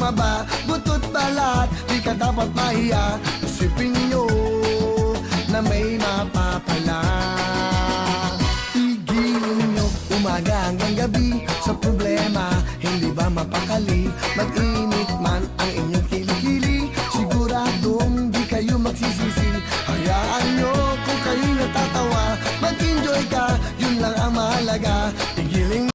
bumaba, butot balat, di ka dapat mahiya. Isipin nyo na may mapapala. Tigilin nyo umaga hanggang gabi sa problema, hindi ba mapakali? Mag-init man ang inyong kilikili, siguradong di kayo magsisisi. Hayaan nyo kung kayo natatawa, mag-enjoy ka, yun lang ang mahalaga.